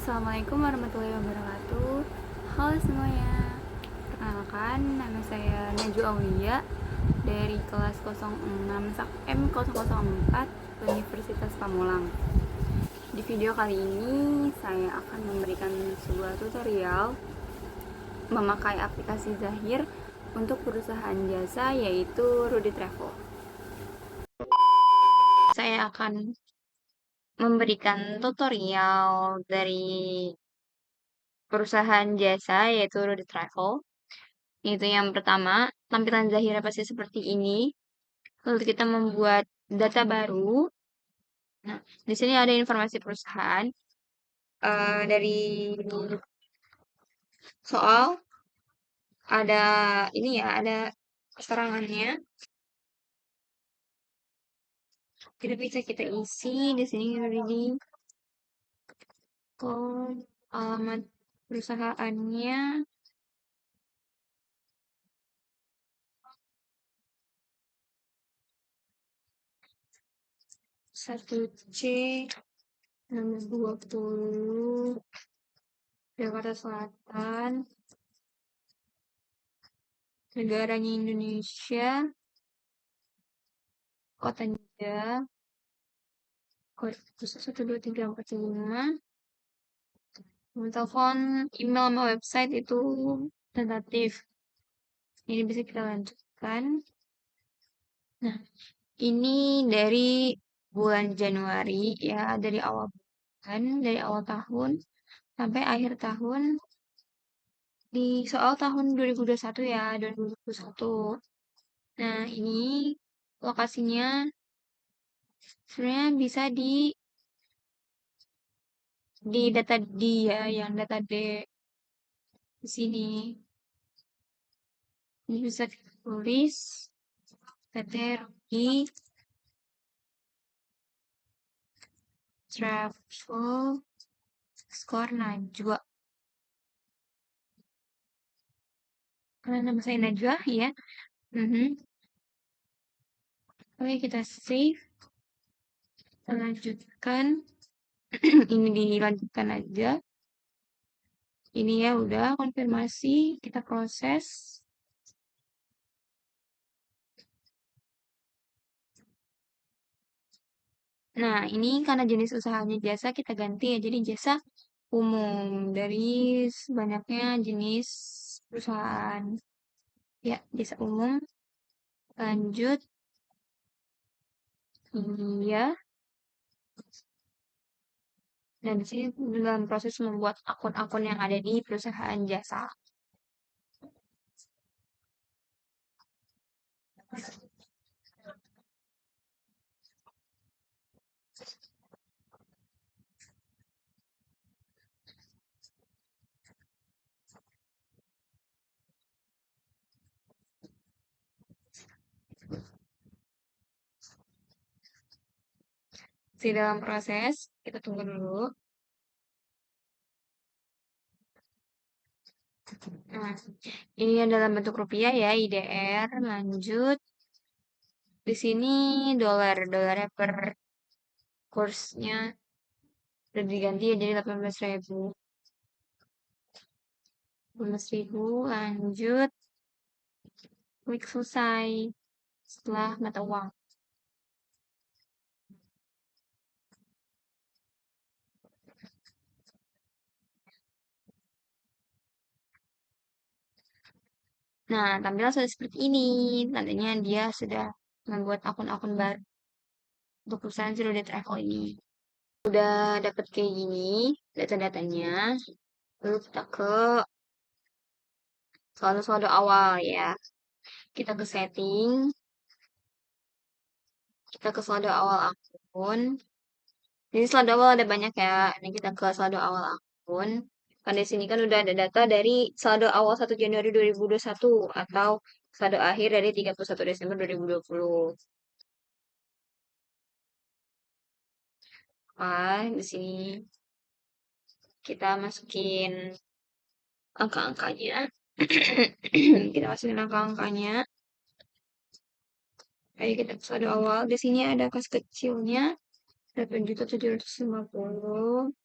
Assalamualaikum warahmatullahi wabarakatuh. Halo semuanya. Perkenalkan, nama saya Najwa Aulia dari kelas 06 M004 Universitas Pamulang. Di video kali ini saya akan memberikan sebuah tutorial memakai aplikasi Zahir untuk perusahaan jasa yaitu Rudy Travel. Saya akan memberikan tutorial dari perusahaan jasa yaitu Rudy Travel. Itu yang pertama, tampilan Zahira pasti seperti ini. Lalu kita membuat data baru. Nah, di sini ada informasi perusahaan. Dari soal ada ini ya, ada keterangannya. Kita bisa kita isi di sini reading code, alamat perusahaannya, 1C 620 Jakarta Selatan, negaranya Indonesia, kotanya kode 12345, telepon, email sama website itu tentatif. Ini bisa kita lanjutkan. Nah, ini dari bulan Januari ya, dari awal bulan, dari awal tahun sampai akhir tahun di soal tahun 2021 ya, 2021. Nah, ini lokasinya sebenarnya bisa di data dia yang data D di sini. Ini bisa ditulis PT Rudy Travel skor Najwa. Karena nama saya Najwa ya. Oke, kita save. Kita lanjutkan. Ini dilanjutkan aja. Ini ya udah konfirmasi. Kita proses. Nah, ini karena jenis usahanya jasa, kita ganti ya. Jadi jasa umum dari banyaknya jenis perusahaan. Ya, jasa umum. Lanjut. Iya. Dan di sini dalam proses membuat akun-akun yang ada di perusahaan jasa. Masih dalam proses, kita tunggu dulu. Nah, ini dalam bentuk rupiah ya, IDR. Lanjut. Di sini dolarnya per kursnya udah diganti ya jadi 18.000. 18.000, lanjut. Klik selesai setelah mata uang. Nah, tampilan sudah seperti ini. Tandanya dia sudah membuat akun-akun baru untuk perusahaan Zero Day Travel ini. Udah dapat kayak gini data-datanya. Lalu kita ke saldo-saldo awal ya. Kita ke setting. Kita ke saldo awal akun. Jadi saldo awal ada banyak ya. Ini kita ke saldo awal akun. Kan di sini kan udah ada data dari saldo awal 1 Januari 2021 atau saldo akhir dari 31 Desember 2020. Di sini kita masukin angka-angkanya. Kita masukin angka-angkanya. Ayo kita ke saldo awal. Di sini ada kas kecilnya 8.750.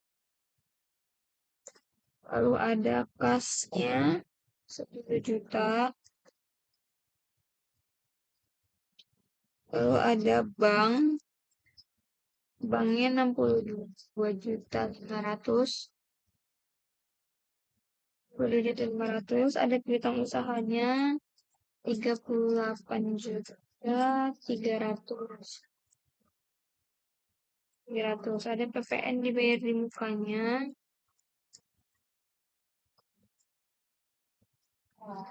Lalu ada kasnya 10 juta. Lalu ada banknya 62 juta 500. 10 juta 500. Ada piutang usahanya 38 juta 300. 300. Ada PPN dibayar di mukanya. Nah,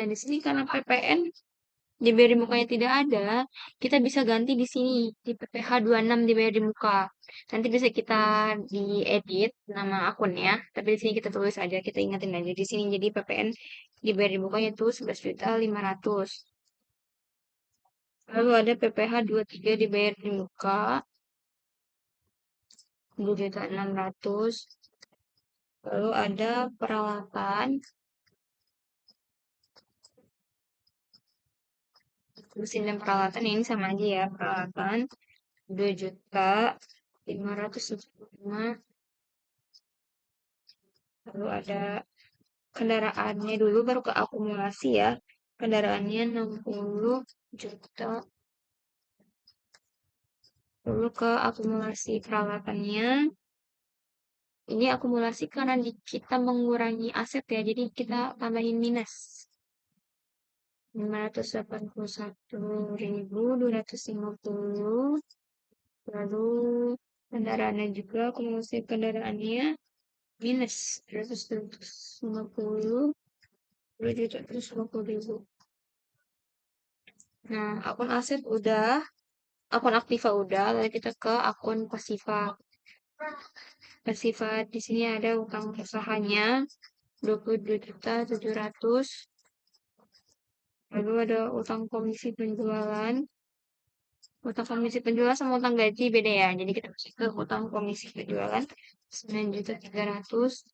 di sini karena PPN dibayar di mukanya tidak ada, kita bisa ganti di sini di PPh 26 dibayar di muka. Nanti bisa kita diedit nama akunnya, tapi di sini kita tulis aja, kita ingatin aja di sini jadi PPN dibayar di mukanya itu 11.500. Lalu ada PPh 23 dibayar di muka 2.600. Lalu ada peralatan mesin dan peralatan ini sama aja ya, peralatan 2.575. Lalu ada kendaraannya dulu baru ke akumulasi ya. Kendaraannya 60 juta. Lalu ke akumulasi peralatannya. Ini akumulasi karena kita mengurangi aset ya. Jadi kita tambahin minus. 581.250. Lalu kendaraannya juga akumulasi kendaraannya minus 250. 2.350.000. Nah, akun aset udah, akun aktiva udah, lalu kita ke akun pasiva. Pasiva di sini ada utang usahanya 22.700. Lalu ada utang komisi penjualan. Utang komisi penjualan sama utang gaji beda ya. Jadi kita masuk ke utang komisi penjualan 9.300.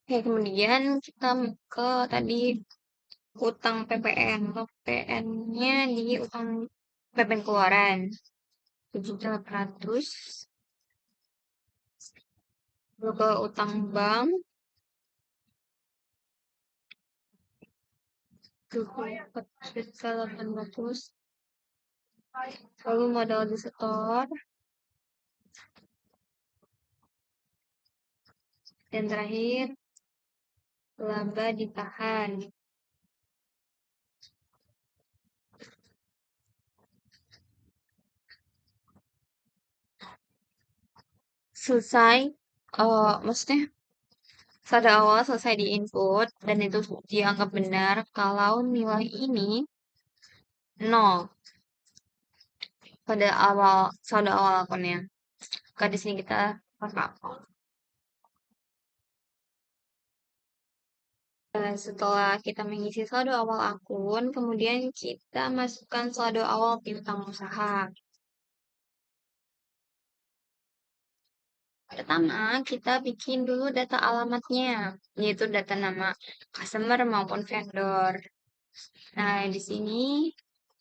Oke, kemudian kita ke tadi utang PPN. PPN-nya di utang PPN keluaran 7.800. Lalu ke utang bank 24.800. Lalu modal di setor. Dan terakhir laba ditahan. Selesai. Maksudnya pada awal selesai di input dan itu dianggap benar kalau nilai ini 0 pada awal saldo awal akunnya. Maka di sini kita pakai apa? Setelah kita mengisi saldo awal akun, kemudian kita masukkan saldo awal piutang usaha. Pertama, kita bikin dulu data alamatnya, yaitu data nama customer maupun vendor. Nah, di sini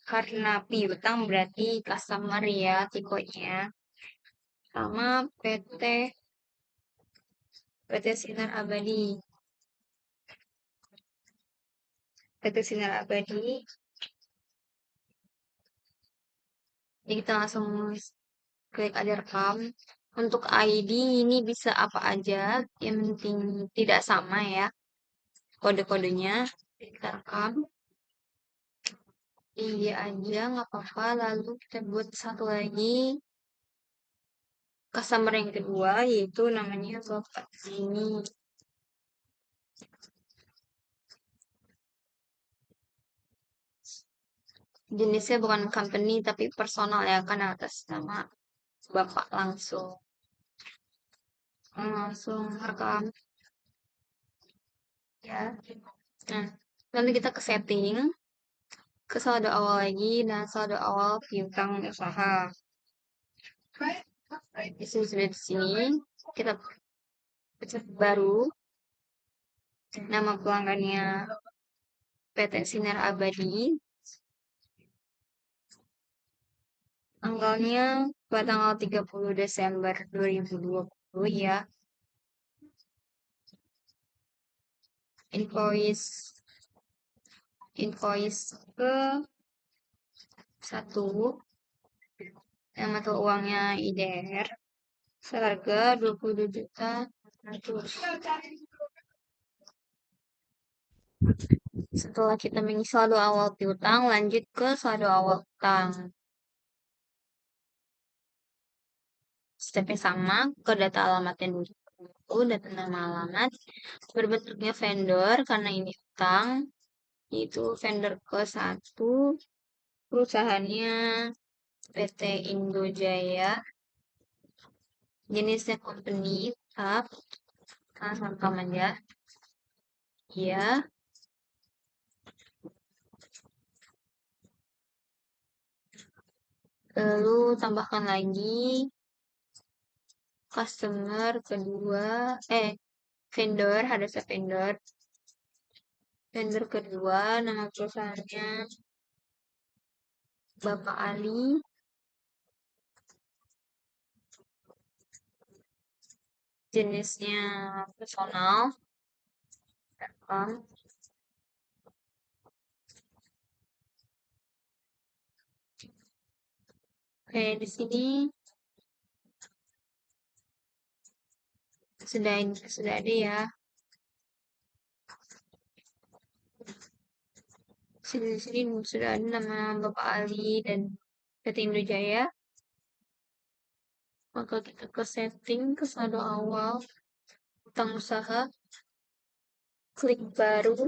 karena piutang berarti customer ya tipenya. Sama PT Sinar Abadi. PT Sinar Abadi. Jadi kita langsung klik aja rekam. Untuk ID ini bisa apa aja, yang penting tidak sama ya kode-kodenya. Kita rekam. Iya aja, nggak apa-apa. Lalu kita buat satu lagi customer yang kedua, yaitu namanya Bapak ini. Jenisnya bukan company tapi personal ya, karena atas nama Bapak langsung. Langsung rekam ya. Nah, nanti kita ke setting, ke saldo awal lagi dan saldo awal piutang usaha. Di sini sudah di sini. Kita pencet baru. Nama pelanggannya PT Sinar Abadi. Tanggalnya pada tanggal 30 Desember 2020 ya. Invoice invoice ke satu yang mata uangnya IDR seharga 22 juta 100. Setelah kita mengisi saldo awal piutang, lanjut ke saldo awal utang. Stepnya sama, ke data alamatnya dulu, data nama alamat, berbentuknya vendor, karena ini utang, itu vendor ke satu, perusahaannya PT Indojaya, jenisnya company, tetap, sangkam aja, ya, lalu tambahkan lagi customer kedua, vendor, harusnya vendor kedua, nama perusahaannya Bapak Ali, jenisnya personal, oke, di sini sudah ada ya. Di sini sudah ada nama Bapak Ali dan PT Indojaya. Maka kita ke setting, ke saldo awal, utang usaha, klik baru,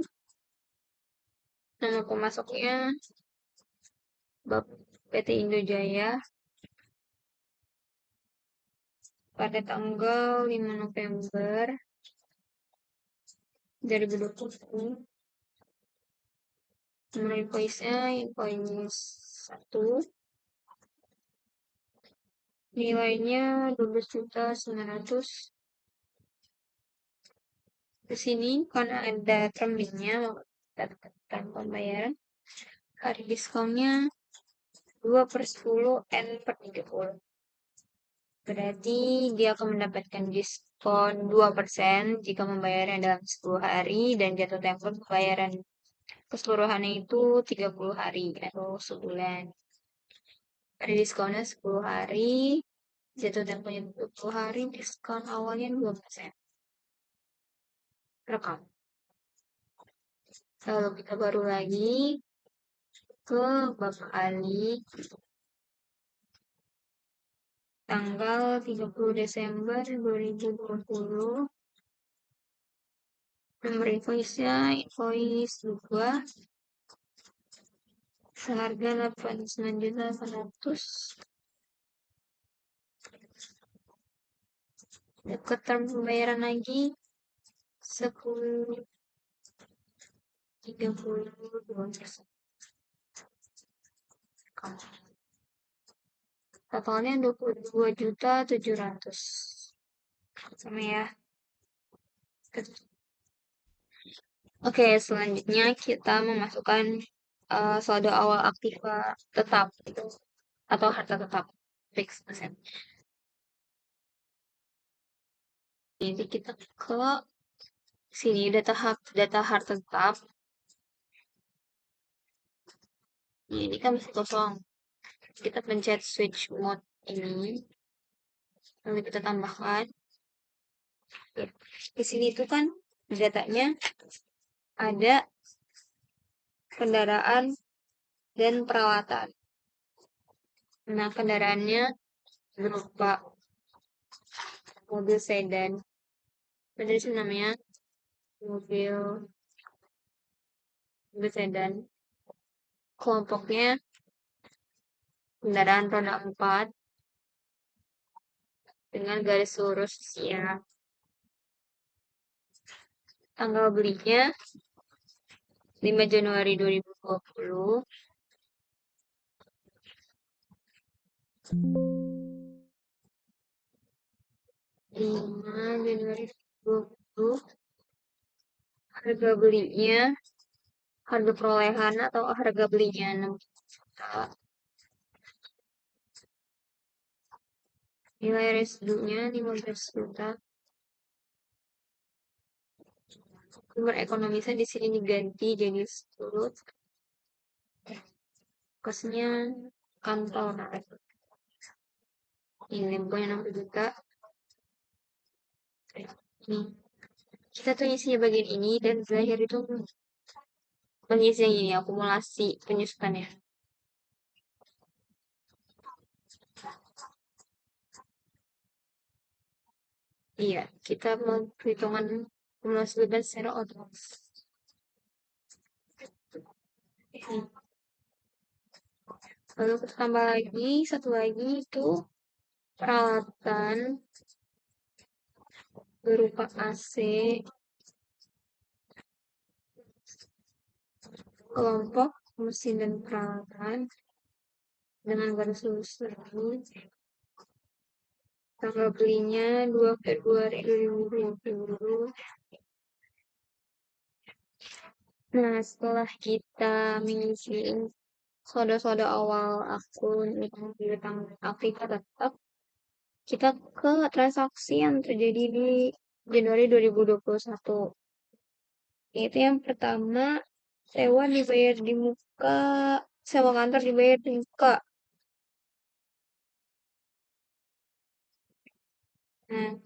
nama pemasoknya Bapak PT Indojaya pada tanggal 5 November 2020. Nomor invoice-nya invoice 1, nilainya 12.900. Di sini karena ada termnya, term pembayaran, hari diskonnya 2/10 N per 30. Berarti dia akan mendapatkan diskon 2% jika membayarnya dalam 10 hari dan jatuh tempo pembayaran keseluruhannya itu 30 hari atau sebulan. Ada diskonnya 10 hari, jatuh temponya 20 hari, diskon awalnya 2%. Rekam. Lalu kita baru lagi ke Bapak Ali, tanggal 30 Desember 2020. Nomor invoice-nya invoice 2 seharga 89.800. Dekat term pembayaran lagi 10,32%. Totalnya 22.700. Sama ya. Oke, selanjutnya kita memasukkan saldo awal aktif tetap gitu, atau harta tetap fixed asset. Jadi kita ke sini data harta tetap. Ini kan masih kosong. Kita pencet switch mode ini, lalu kita tambahkan. Di sini itu kan datanya ada kendaraan dan peralatan. Nah, kendaraannya berupa mobil sedan. Jadi sih namanya mobil sedan. Kelompoknya kendaraan roda 4 dengan garis lurus ya. Tanggal belinya 5 Januari 2020. 5 Januari 2020. Harga belinya, harga perolehan atau harga belinya 6 juta. Nilai residunya 15 juta. Nomor ekonomi saya di sini diganti jadi 10. Kosnya kantor. Ini pokoknya 60 juta. Nih, kita tuh isinya bagian ini dan terakhir itu mengisi yang ini akumulasi penyusutannya. Iya, kita mau perhitungan akumulasi beban secara otomatis. Lalu kita tambah lagi satu lagi itu peralatan berupa AC, kelompok mesin dan peralatan dengan garis lurus lagi. Tanggal belinya 2 Februari 2020. Nah, setelah kita mengisi saldo-saldo awal akun utang piutang Afrika tetap, kita ke transaksi yang terjadi di Januari 2021. Itu yang pertama, sewa dibayar di muka, sewa kantor dibayar di muka. Nah,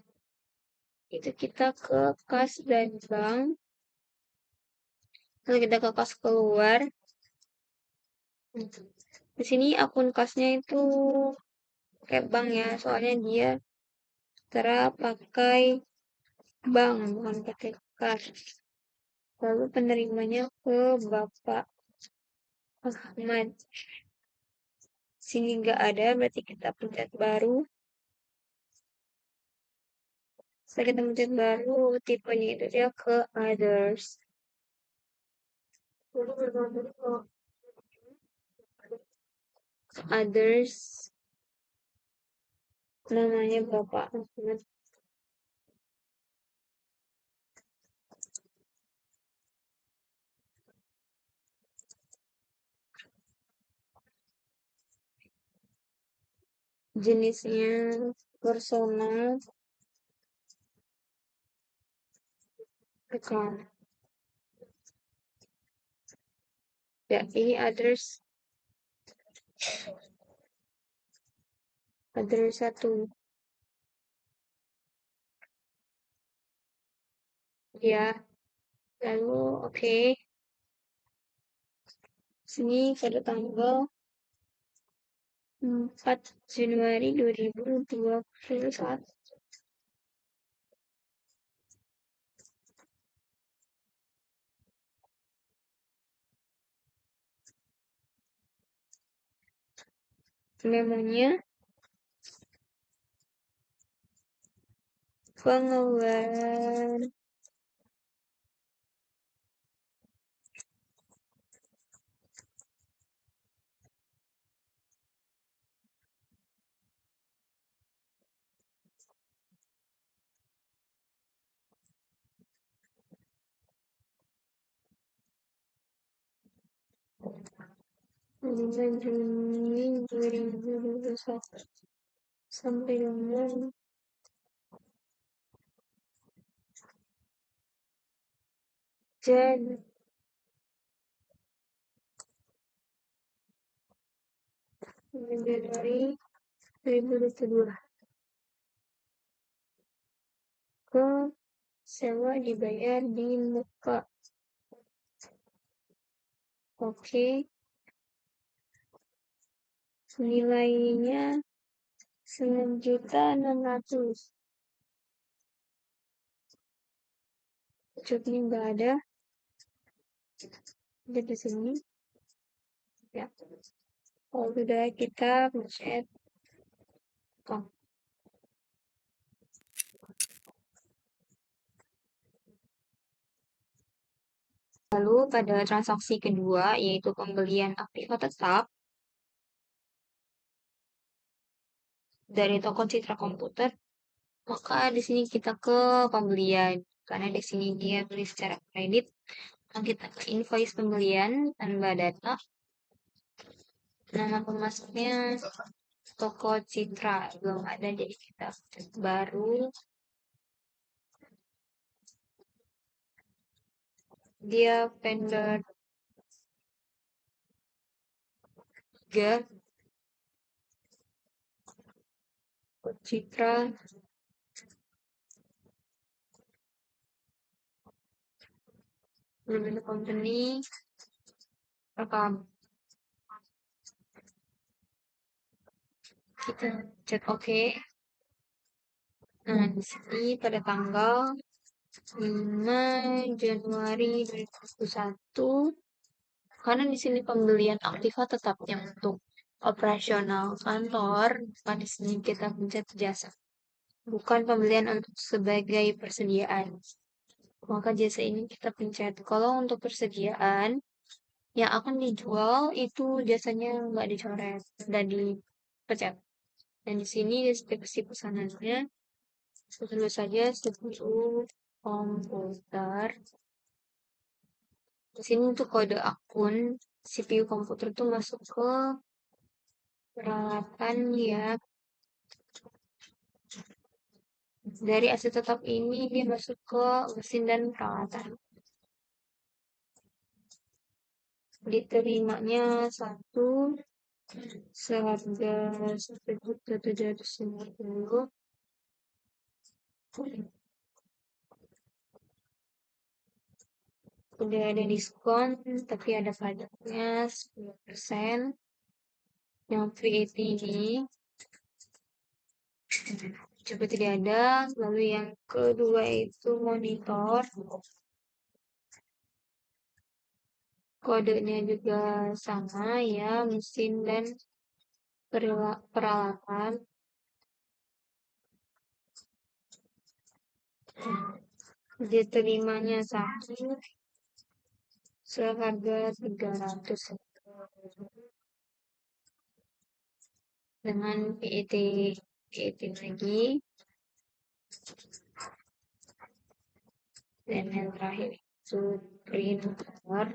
itu kita ke kas dan bank. Lalu kita ke kas keluar. Di sini akun kasnya itu kayak bank ya, soalnya dia pakai bank, bukan pakai kas. Lalu penerimanya ke Bapak Ahmad. Sini nggak ada, berarti kita pencet baru. Setelah kita pencet baru, tipenya itu dia ke others. Others, namanya Bapak Ahmad. Jenisnya personal account. Ya, ini others satu. Ya, lalu oke. Sini pada tanggal 4 Januari 2021. Memonya pengeluaran bulan Juni 2021 sampai dengan Januari Januari 2022 ke sewa dibayar di muka. Oke, nilainya 9.600.000. Cukupnya nggak ada, ada di sini. Ya, kalau sudah kita pencet kom. Lalu pada transaksi kedua, yaitu pembelian aktiva tetap dari toko Citra Komputer, maka di sini kita ke pembelian. Karena di sini dia beli secara kredit, maka kita ke invoice pembelian, tambah data, nama pemasoknya, toko Citra belum ada, jadi kita baru. Dia vendor 3, Citra belum ada company, rekam. Kita cek oke. Nah, di sini pada tanggal 5 Januari 2021, karena di sini pembelian aktiva tetapnya untuk operasional kantor, pada sini kita pencet jasa, bukan pembelian untuk sebagai persediaan. Maka jasa ini kita pencet. Kalau untuk persediaan yang akan dijual itu jasanya nggak dicoret dan dipecat. Dan di sini deskripsi pesanannya tulis saja CPU komputer. Di sini untuk kode akun CPU komputer itu masuk ke peralatan ya. Dari aset tetap ini dia masuk ke mesin dan peralatan. Diterimanya satu seharga 1.750. Udah ada diskon tapi ada pajaknya 10%. Yang VAT ini coba tidak ada. Lalu yang kedua itu monitor, kodenya juga sama ya, mesin dan peralatan. Diterimanya satu seharga 300 dengan PET lagi. Dan yang terakhir itu printer,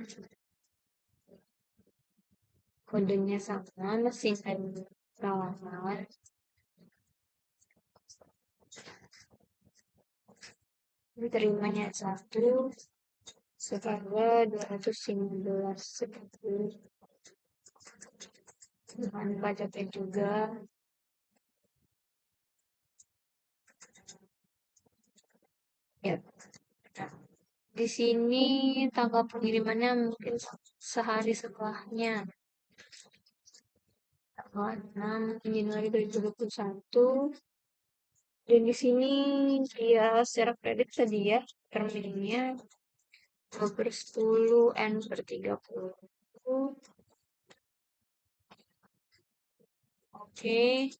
kodenya sama, mesin dan peralatan. Diterimanya satu seharga 215 dengan pajaknya juga. Ya. Nah, di sini tanggal pengirimannya mungkin sehari setelahnya. Tanggal 6 Januari 2021. Dan di sini dia secara kredit tadi ya, terminnya 2/10 N per 30. Oke.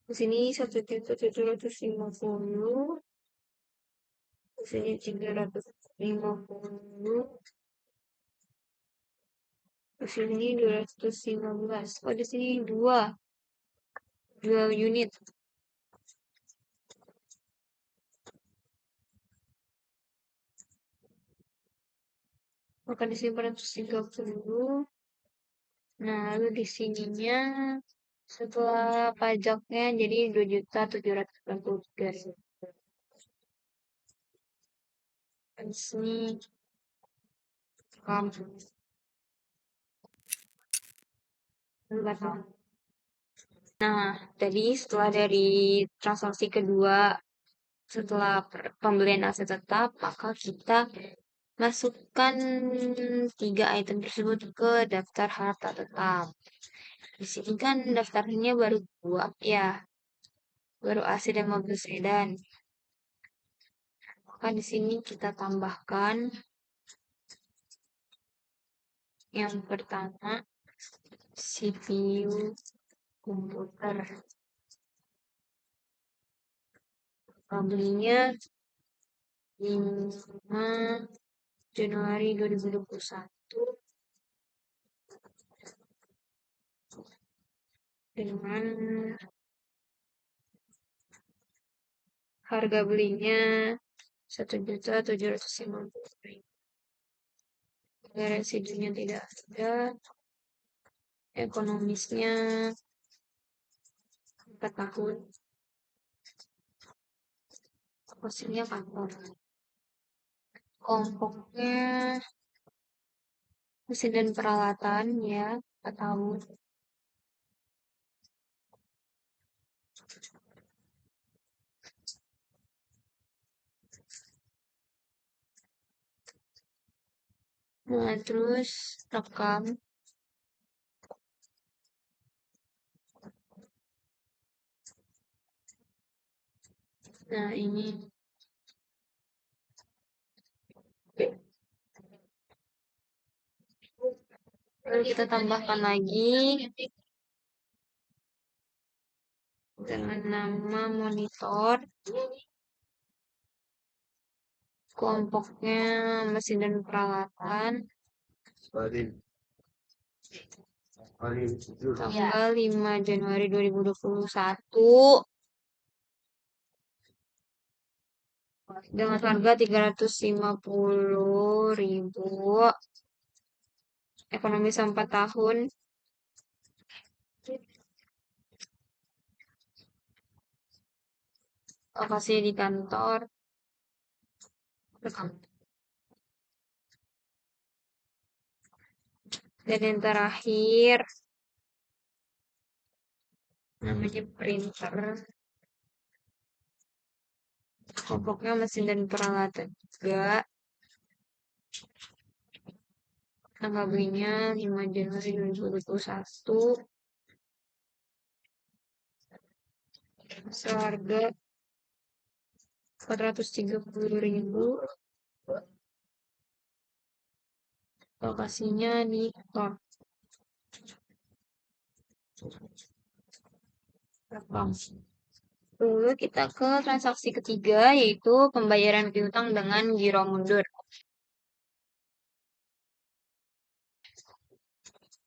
Di sini 1.750. Di sini 350. Di sini 215. Oh, di sini dua unit. Maka di sini 430. Nah, lalu di sininya setelah pajaknya jadi 2.783.000. Di sini enggak tahu. Nah, tadi setelah dari transaksi kedua, setelah pembelian aset tetap, maka kita masukkan 3 item tersebut ke daftar harta tetap. Di sini kan daftarnya baru 2 ya, baru AC dan mobil sedan. Maka di sini kita tambahkan yang pertama CPU komputer. Belinya 5 Januari 2021 dengan Harga belinya 1.750.000. Residunya tidak ada. Ekonomisnya 4 tahun. Posisinya kantor. Kelompoknya mesin dan peralatan ya 4 tahun. Nah, terus rekam. Nah, ini lalu kita tambahkan lagi dengan nama monitor. Kelompoknya mesin dan peralatan. Tanggal 5 Januari 2021 dengan harga 350.000. Ekonomi 4 tahun. Lokasi di kantor. Dan yang terakhir namanya printer. Kelompoknya mesin dan peralatan juga. Tanggal belinya 5 Januari 2021. Seharga 430.000. Lokasinya di kantor. Lalu kita ke transaksi ketiga, yaitu pembayaran piutang dengan giro mundur.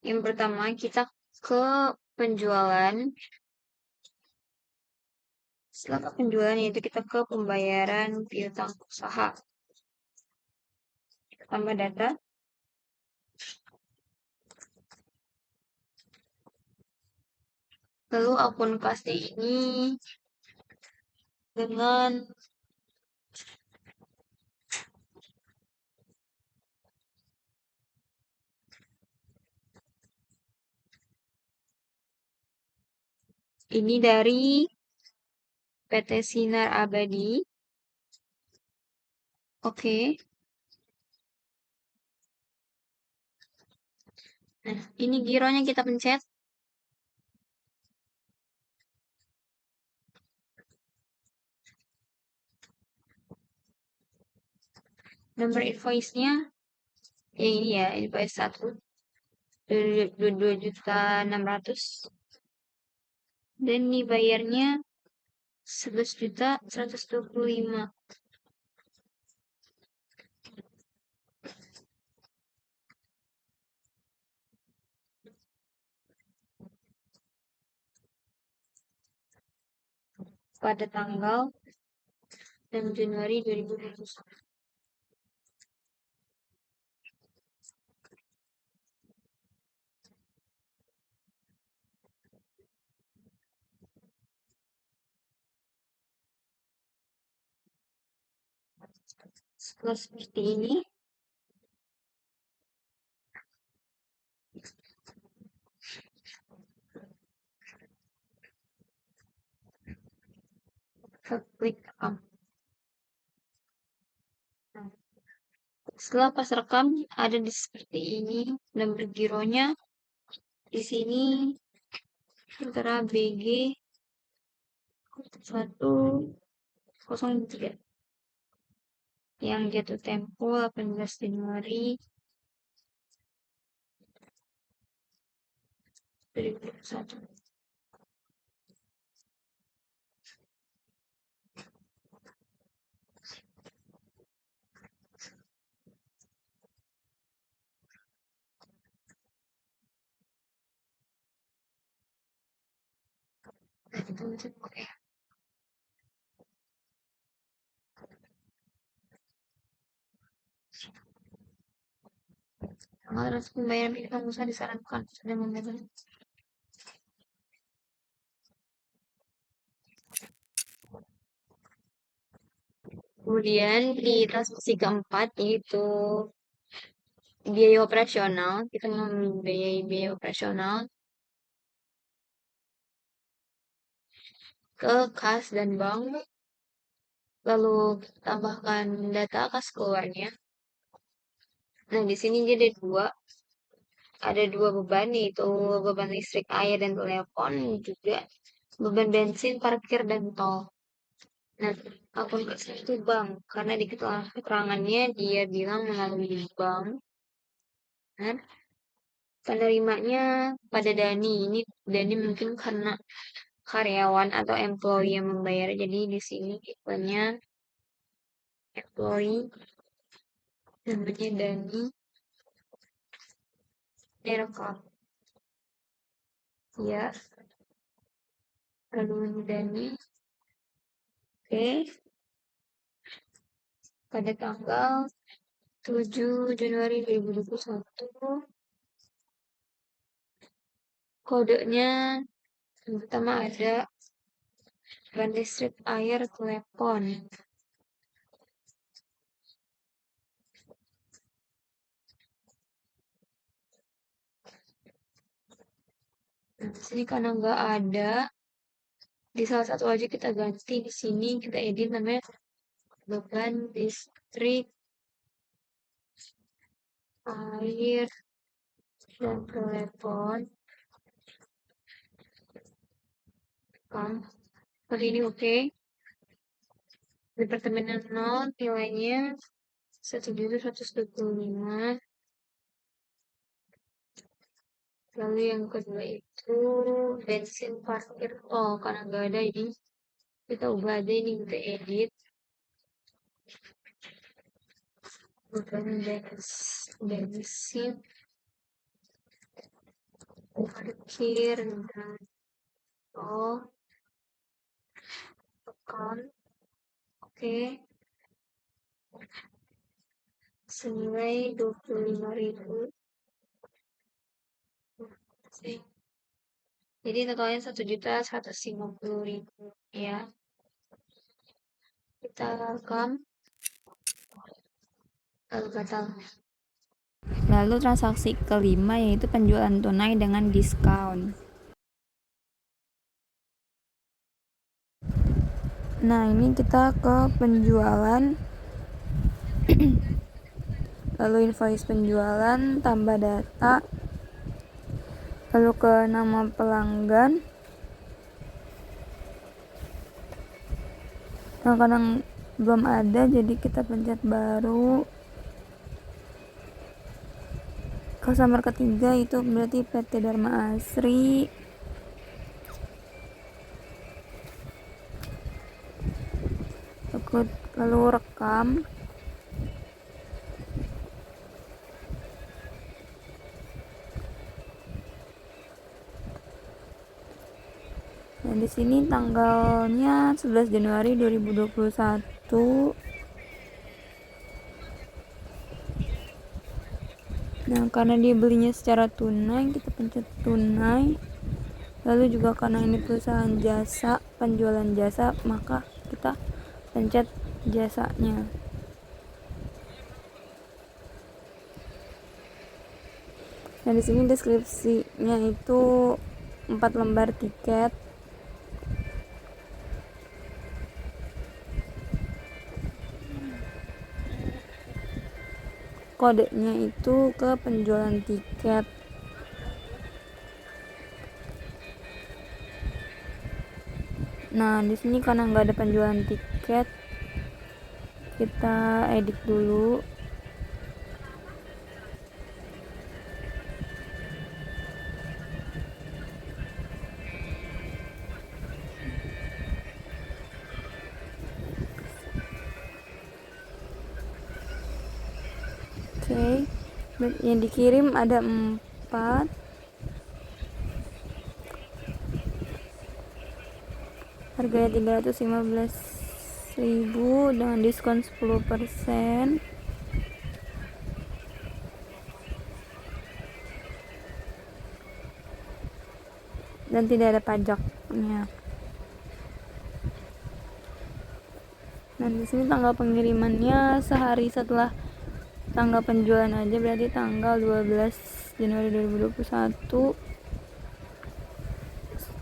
Yang pertama, kita ke penjualan. Setelah ke penjualan, yaitu kita ke pembayaran piutang usaha. Tambah data. Lalu akun kas ini dengan ini dari PT Sinar Abadi. Oke. Nah, ini gironya kita pencet. Nomor invoice-nya ya ini ya, invoice 1. 2.600.000. Dan ini bayarnya 11.125.000. Pada tanggal 6 Januari 2021. Setelah seperti ini, kita klik rekam. Setelah pas rekam, ada di seperti ini. Nomor gironya di sini antara BG 103 yang jatuh tempo 18 Januari 2021. Oke. Tanggal transaksi pembayaran pihak pengusaha disarankan sudah membayar. Kemudian di transaksi keempat yaitu biaya operasional. Kita membiayai biaya operasional ke kas dan bank. Lalu kita tambahkan data kas keluarnya. Nah, di sini jadi ada dua beban, yaitu beban listrik, air, dan telepon, juga beban bensin, parkir, dan tol. Nah, akun kas itu bank, karena di keterangannya dia bilang melalui bank. Nah, penerimanya pada Dani. Ini Dani mungkin karena karyawan atau employee yang membayar. Jadi di sini tipenya employee, namanya Dani, direkam. Ya, lalu Dani. Oke, pada tanggal 7 Januari 2021, kodenya yang pertama ada beban listrik, air, telepon. Nah, di sini karena nggak ada, di salah satu aja kita ganti. Di sini kita edit namanya beban listrik, air, dan telepon. Kan? Kali ini oke. Departemen 0 nilainya 1.125. Lalu yang kedua itu bensin, parkir, tol. Karena nggak ada ini, kita ubah aja ini, kita edit. Beban bensin, parkir, dan tol. Tekan. Oke. Senilai 25.000. Jadi totalnya 1.150.000 ya. Kita rekam. Lalu kata. Lalu transaksi kelima yaitu penjualan tunai dengan diskon. Nah, ini kita ke penjualan. Lalu invoice penjualan, tambah data. Lalu ke nama pelanggan. Nah, karena belum ada jadi kita pencet baru. Customer ketiga itu berarti PT Dharma Asri. Lalu rekam. Nah, di sini tanggalnya 11 Januari 2021. Nah, karena dia belinya secara tunai, kita pencet tunai. Lalu juga karena ini perusahaan jasa, penjualan jasa, maka kita pencet jasanya. Nah, di sini deskripsinya itu 4 lembar tiket. Kodenya itu ke penjualan tiket. Nah, di sini karena nggak ada penjualan tiket, kita edit dulu. Oke, yang dikirim ada 4. Harganya 315.000 dengan diskon 10%. dan tidak ada pajaknya. Nah, di sini tanggal pengirimannya sehari setelah tanggal penjualan aja, berarti tanggal 12 Januari 2021.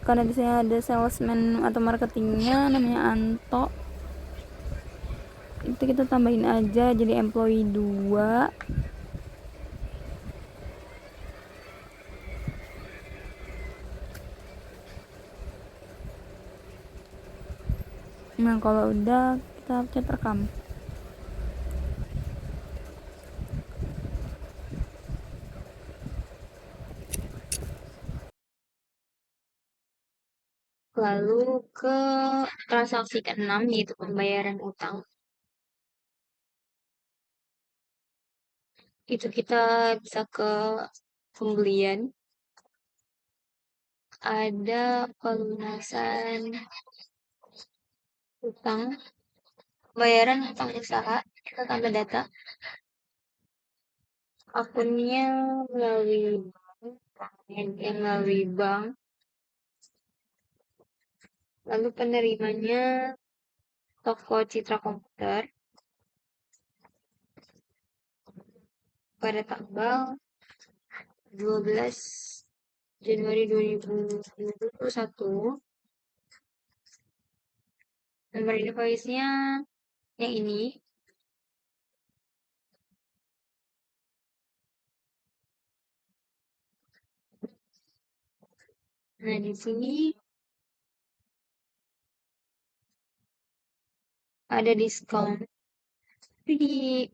Karena di sini ada salesman atau marketingnya namanya Anto, itu kita tambahin aja jadi employee 2. Nah, kalau udah kita pencet rekam. Lalu ke transaksi keenam yaitu pembayaran utang. Itu kita bisa ke pembelian, ada pelunasan utang, pembayaran utang usaha, kita tambah data, akunnya melalui bank, lalu penerimanya toko Citra Komputer pada tanggal 12 Januari 2021. Nomor invoice-nya yang ini. Nah, di sini ada diskon. Tapi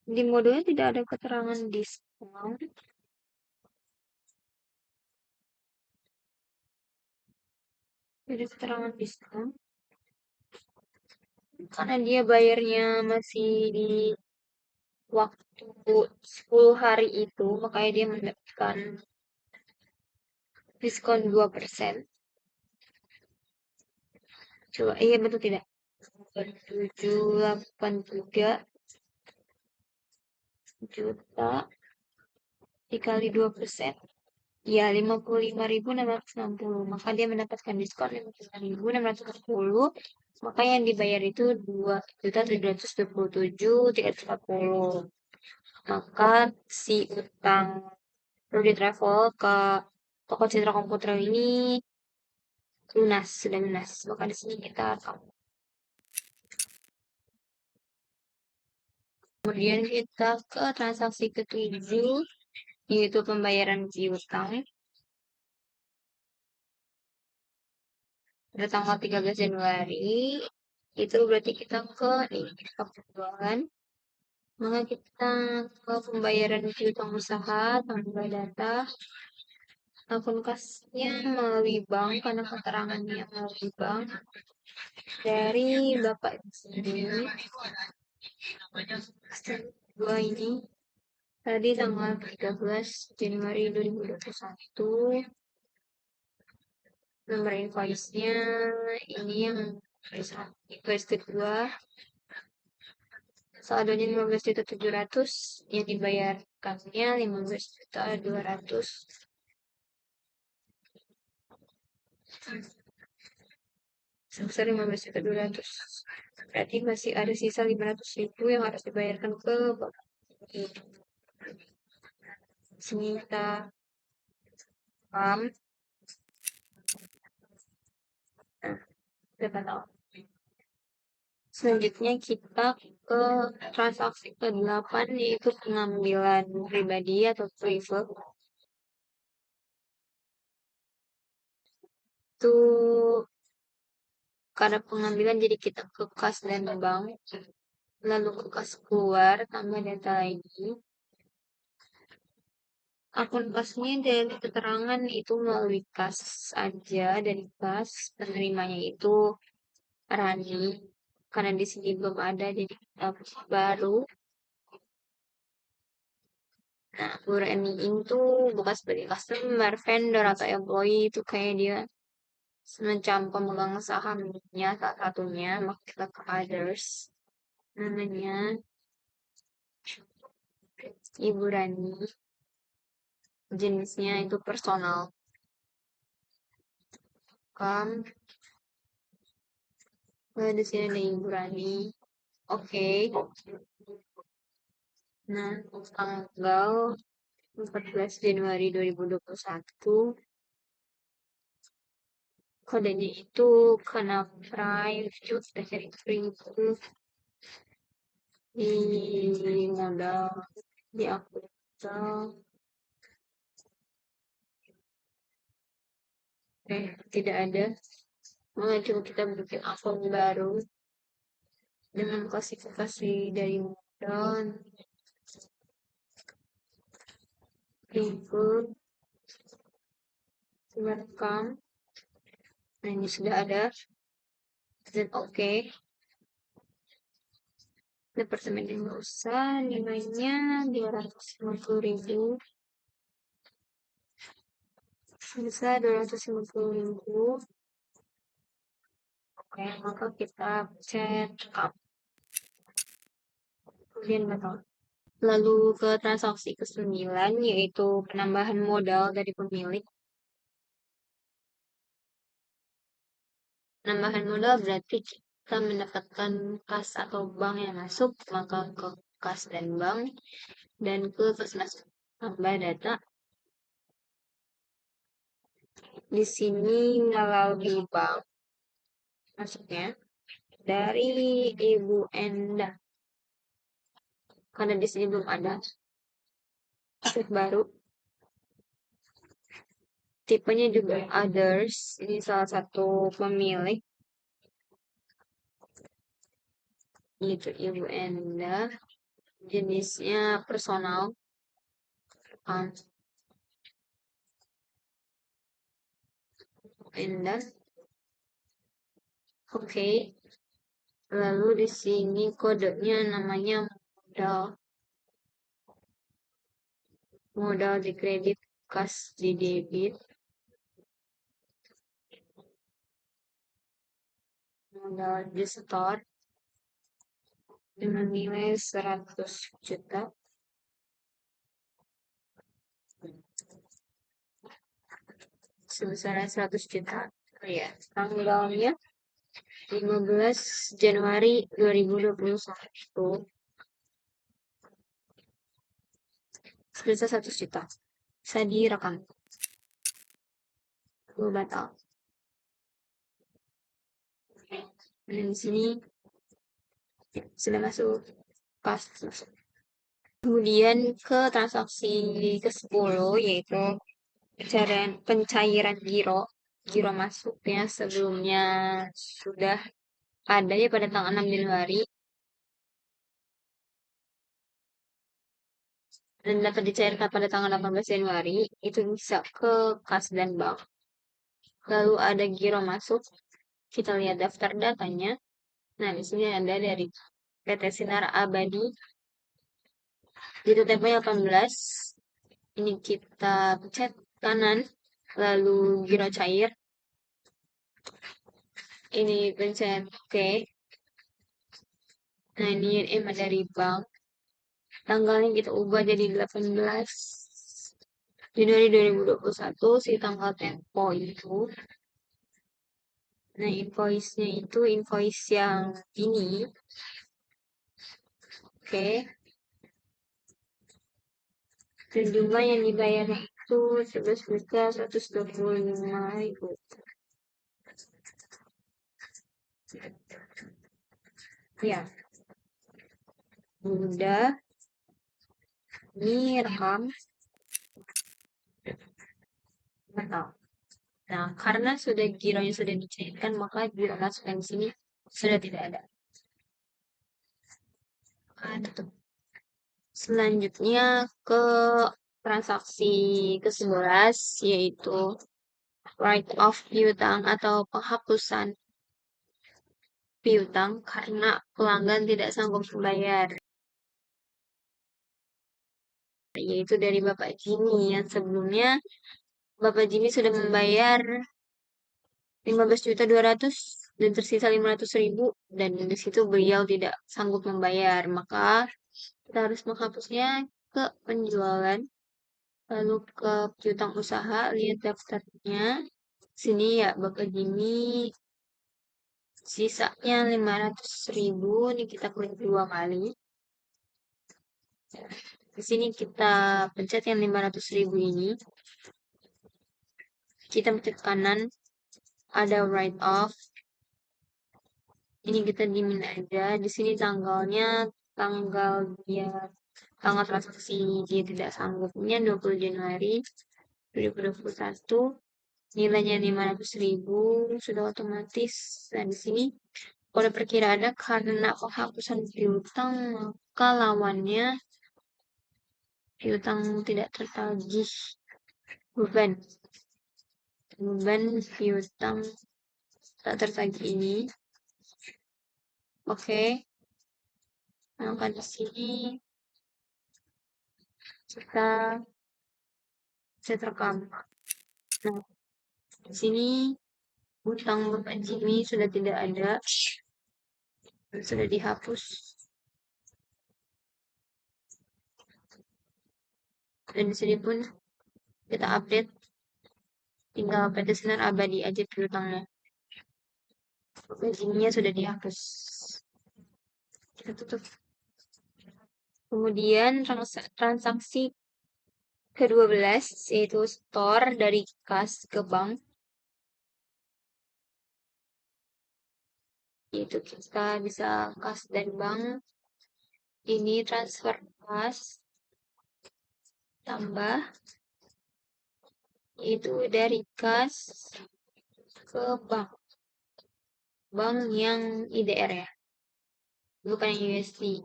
di modulnya tidak ada keterangan diskon. Ada keterangan diskon. Karena dia bayarnya masih di waktu 10 hari itu, makanya dia mendapatkan diskon 2%. Coba, iya betul tidak? 783 juta dikali 2%. Ya, 55.660. Maka dia mendapatkan diskon 55.660. Maka yang dibayar itu 2.727.340. Maka si utang Rudy Travel ke toko Citra Komputer ini lunas, sudah lunas. Maka di sini kita kemudian kita ke transaksi ketujuh, yaitu pembayaran piutang pada tanggal 13 Januari. Itu berarti kita ke penjualan. Maka kita ke pembayaran piutang usaha, tambah data, akun kasnya melalui bank, karena keterangannya melalui bank. Dari Bapak sendiri, dua ini, tadi tanggal 13 Januari 2021, nomor invoice-nya ini yang invoice kedua, saldonya 15.700, yang dibayarkannya 15.200. Sebesar 15.200. Berarti masih ada sisa 500.000 yang harus dibayarkan ke Bapak. Sini kita paham. Nah, dapat tahu. Selanjutnya kita ke transaksi ke-8, yaitu pengambilan pribadi atau private. Itu karena pengambilan jadi kita ke kas dan bank, lalu ke kas keluar, tambah data lagi. Akun kasnya dari keterangan itu melalui kas aja, dari kas penerimanya itu Rani, karena di sini belum ada jadi kita baru. Nah, Bu Rani itu bukan sebagai customer, vendor atau employee, itu kayak dia semacam pemegang sahamnya salah satunya. Maka kita ke others, namanya Ibu Rani. jenisnya itu personal. Kan, di sini ada Ibu Rani. Oke. Nah, tanggal 14 Januari 2021, kodenya itu kena Prime, kita cari free itu di modal, di akun modal. Tidak ada. Coba kita bikin akun baru dengan klasifikasi dari modal, ribut, rekam. Nah, ini sudah ada. Dan oke. Departemen yang nggak usah, nilainya 250.000. Bisa 250.000. Oke, maka kita cek up. Kemudian batal. Lalu ke transaksi ke-9, yaitu penambahan modal dari pemilik. Penambahan modal berarti kita mendapatkan kas atau bank yang masuk, maka ke kas dan bank, dan ke kas masuk tambah data. Di sini melalui bank masuknya dari Ibu Enda. Karena di sini belum ada aset baru. Tipenya juga others. Ini salah satu pemilik. Itu Ibu Enda. Jenisnya personal. Enda. Oke. Lalu di sini kodenya namanya modal. Modal di kredit, kas di debit. Modal di store dengan nilai 100 juta. Sebesar 100 juta. Ya, tanggalnya 15 Januari 2021. Sebesar 100 juta. Bisa direkam. Lalu batal. Dan di sini sudah masuk kas. Kemudian ke transaksi ke-10, yaitu pencairan giro. Giro masuknya sebelumnya sudah ada ya pada tanggal 6 Januari. Dan dapat dicairkan pada tanggal 18 Januari. Itu bisa ke kas dan bank. Lalu ada giro masuk. Kita lihat daftar datanya. Nah, di sini ada dari PT Sinar Abadi. Itu temponya 18. Ini kita pencet kanan. Lalu giro cair. Ini pencet oke. Nah, ini emang dari bank. Tanggalnya kita ubah jadi 18 Januari 2021. Si tanggal tempo itu. Nah, invoice-nya itu invoice yang ini. Oke. Dan jumlah yang dibayarnya itu 11.125.000. Ya. Udah. Ini rekam. Mantap. Nah, karena sudah gironya sudah dicairkan, maka giro masukan di sini sudah tidak ada. Tutup. Selanjutnya ke transaksi ke-11, yaitu write off piutang atau penghapusan piutang karena pelanggan tidak sanggup membayar. Yaitu dari Bapak Jimmy yang sebelumnya Bapak Jimmy sudah membayar 15.200.000 dan tersisa 500.000 dan di situ beliau tidak sanggup membayar, maka kita harus menghapusnya ke penjualan Lalu ke piutang usaha, lihat daftarnya. Sini ya, Bapak Jimmy, sisanya 500.000, ini kita klik 2 kali. Di sini kita pencet yang 500.000 ini. Kita pencet kanan, ada write off. Ini kita dimin aja. Di sini tanggalnya, tanggal transaksi dia tidak sanggupnya 20 Januari 2021. Nilainya 500.000, sudah otomatis. Nah, di sini kode perkiraannya karena penghapusan piutang, maka lawannya piutang tidak tertagih. Beban piutang tak tertagih ini. Oke. Maka di sini kita set rekam. Nah, di sini hutang Bapak Jimmy sudah tidak ada, sudah dihapus. Dan di sini pun kita update, tinggal PT Sinar Abadi aja piutangnya. Bapak Jimmy-nya sudah dihapus. Kita tutup. Kemudian transaksi ke-12 yaitu store dari kas ke bank. Yaitu kita bisa kas dan bank. Ini transfer kas tambah itu dari kas ke bank. Bank yang IDR ya. Bukan yang USD.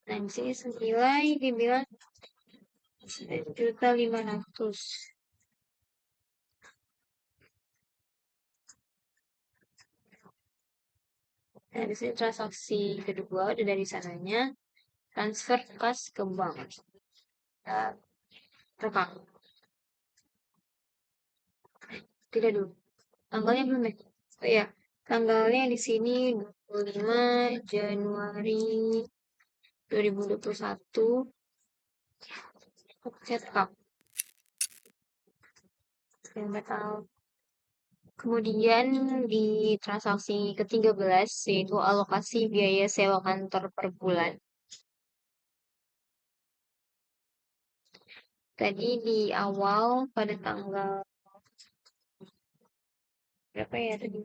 Nah, di sini senilai dibilang 1.500.000. Nah, di sini transaksi kedua udah dari sananya transfer kas ke bank. Nah, rekam. Tidak dulu. Tanggalnya belum ya? Oh iya, tanggalnya di sini 25 Januari 2021. Saya rekam. Yang batal. Kemudian di transaksi ke-13 yaitu alokasi biaya sewa kantor per bulan. Tadi di awal pada tanggal berapa ya tadi?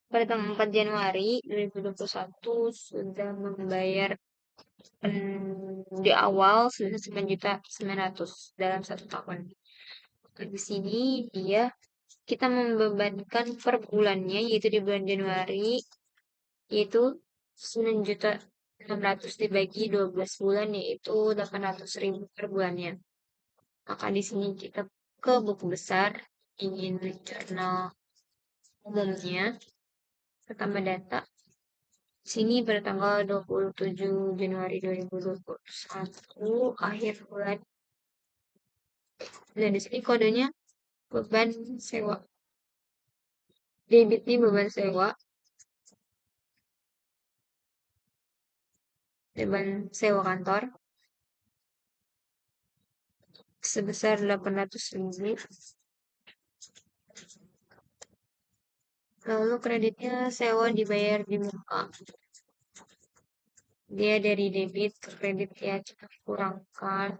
Pada tanggal 4 Januari 2021 sudah membayar di awal sudah 9.900.000 dalam 1 tahun. Di sini kita membebankan per bulannya yaitu di bulan Januari yaitu 9.600.000 dibagi 12 bulan yaitu 800.000 per bulannya. Maka di sini kita ke buku besar, ingin jurnal umumnya, pertama data. Sini pada tanggal 27 Januari 2021, akhir bulan. Dan di sini kodenya beban sewa. Debit ini beban sewa. Beban sewa kantor sebesar 800.000. Lalu kreditnya sewa dibayar di muka. Dia dari debit ke kredit ya kita kurangkan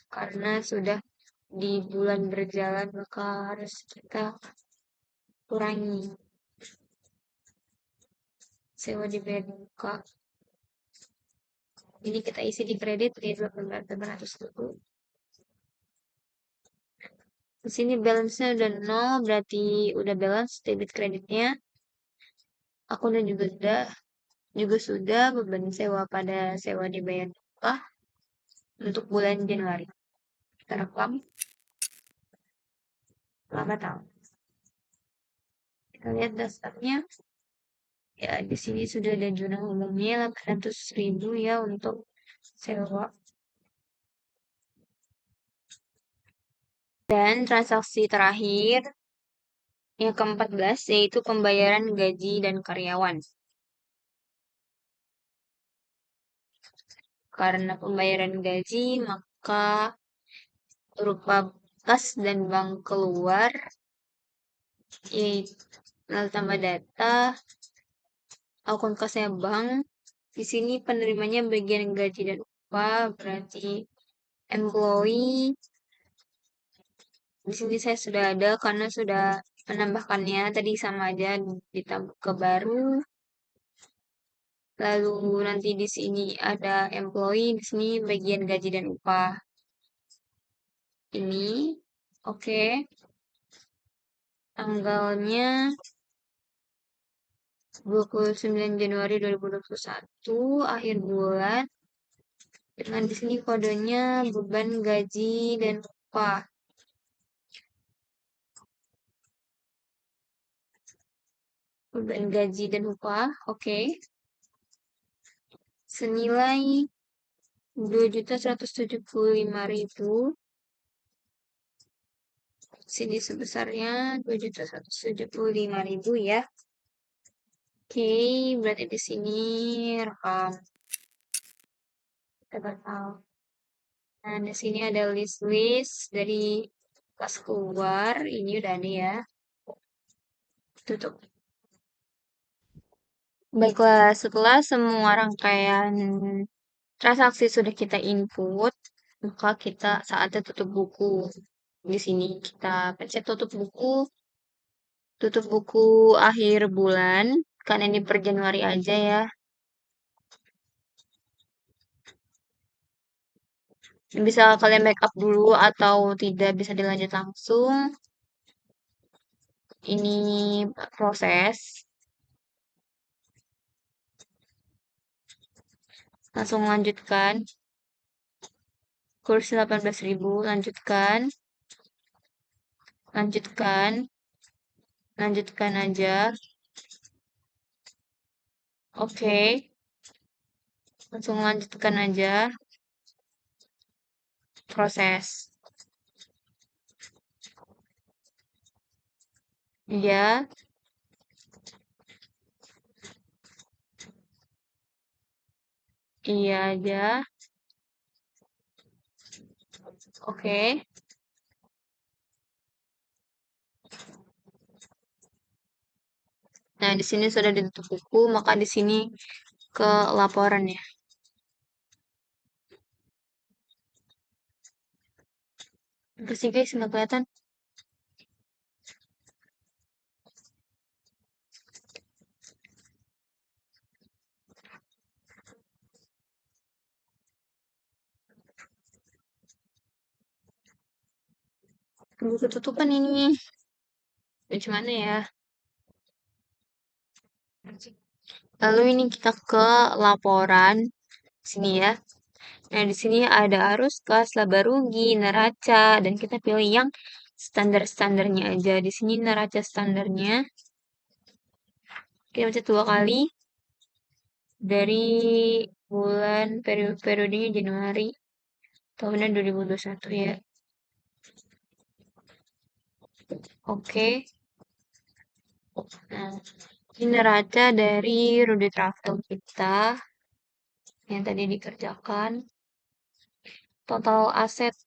karena sudah di bulan berjalan maka harus kita kurangi. Sewa dibayar di muka. Ini kita isi di kredit di 800.000. Di sini balance-nya udah 0, berarti udah balance debit kreditnya. Akunnya juga sudah beban sewa pada sewa dibayar di muka untuk bulan Januari. Kita rekam. Selamat tahun. Kita lihat daftarnya. Ya, di sini sudah ada jurnal umumnya 800.000 ya untuk sewa. Dan transaksi terakhir yang ke-14 yaitu pembayaran gaji dan karyawan. Karena pembayaran gaji maka berupa kas dan bank keluar, yaitu lalu tambah data, akun kasnya bank. Di sini penerimanya bagian gaji dan upah, berarti employee. Di sini saya sudah ada karena sudah menambahkannya tadi sama aja ditambah ke baru. Lalu nanti di sini ada employee, di sini bagian gaji dan upah. Ini oke. Tanggalnya 29 Januari 2021, akhir bulan. Dengan di sini kodenya beban gaji dan upah. Beban gaji dan upah, oke. Senilai 2.175.000. Sini sebesarnya 2.175.000 ya. Oke, berarti di sini rekam. Kita bakal. Nah, di sini ada list-list dari kas keluar. Ini udah ada ya. Tutup. Baiklah, setelah semua rangkaian transaksi sudah kita input, maka kita saatnya tutup buku. Di sini kita pencet tutup buku akhir bulan, karena ini per Januari aja ya. Bisa kalian backup dulu atau tidak bisa dilanjut langsung. Ini proses. Langsung lanjutkan. Kursi 18.000, lanjutkan. Lanjutkan. Lanjutkan aja. Oke. Langsung lanjutkan aja. Proses. Iya. Iya aja. Oke. Nah, di sini sudah ditutup buku, maka di sini ke laporan ya. Apa sih guys, nggak kelihatan? Tunggu ketutupan ini. Bagaimana ya? Lalu ini kita ke laporan. Sini ya. Nah, di sini ada arus kas, laba rugi, neraca, dan kita pilih yang standar-standarnya aja. Di sini neraca standarnya. Kita pencet 2 kali. Dari bulan periodenya Januari tahunnya 2021 ya. Oke. Nah, ini neraca dari Rudy Travel kita yang tadi dikerjakan. Total asetnya,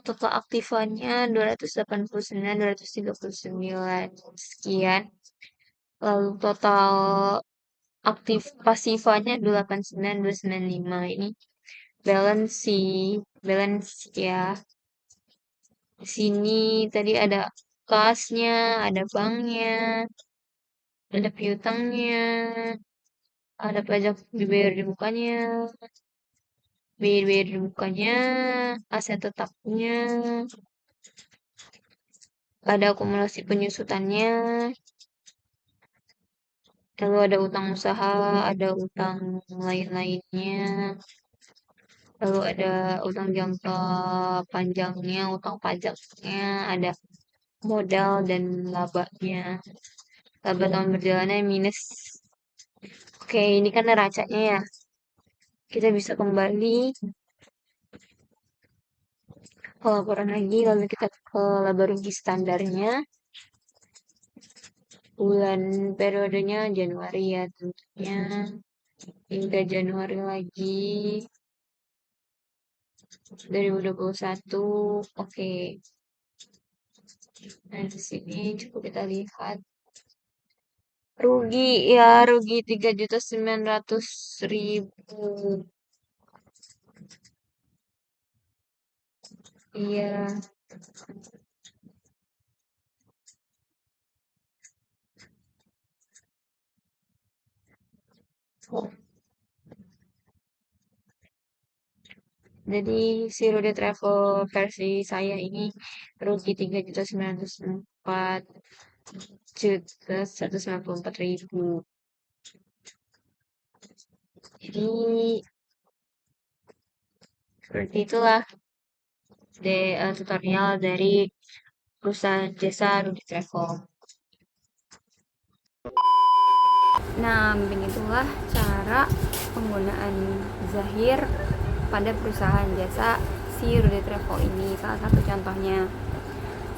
total aktifannya 289, 239 sekian. Lalu total aktif pasifanya 289, 295. Ini balance ya. Di sini tadi ada kasnya, ada banknya, ada piutangnya, ada pajak dibayar di bukanya, bayar di bukanya, aset tetapnya, ada akumulasi penyusutannya, lalu ada utang usaha, ada utang lain-lainnya, lalu ada utang jangka panjangnya, utang pajaknya, ada modal dan labanya. Laba tahun berjalannya minus. Oke, ini kan neracanya ya. Kita bisa kembali ke laporan lagi, lalu kita ke laba rugi standarnya. Bulan periodenya Januari ya tentunya. Hingga Januari lagi. 2021. Oke. Nah, di sini coba kita lihat. Rugi ya, rugi 3.900.000. Iya. Jadi si Rudy Travel versi saya ini rugi 3.904.194.000. Jadi seperti itulah tutorial dari perusahaan jasa Rudy Travel. Nah, begitulah cara penggunaan Zahir pada perusahaan jasa si Rudy Travel ini, salah satu contohnya.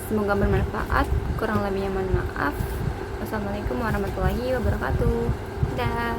Semoga bermanfaat, kurang lebihnya mohon maaf. Wassalamualaikum warahmatullahi wabarakatuh. Dah.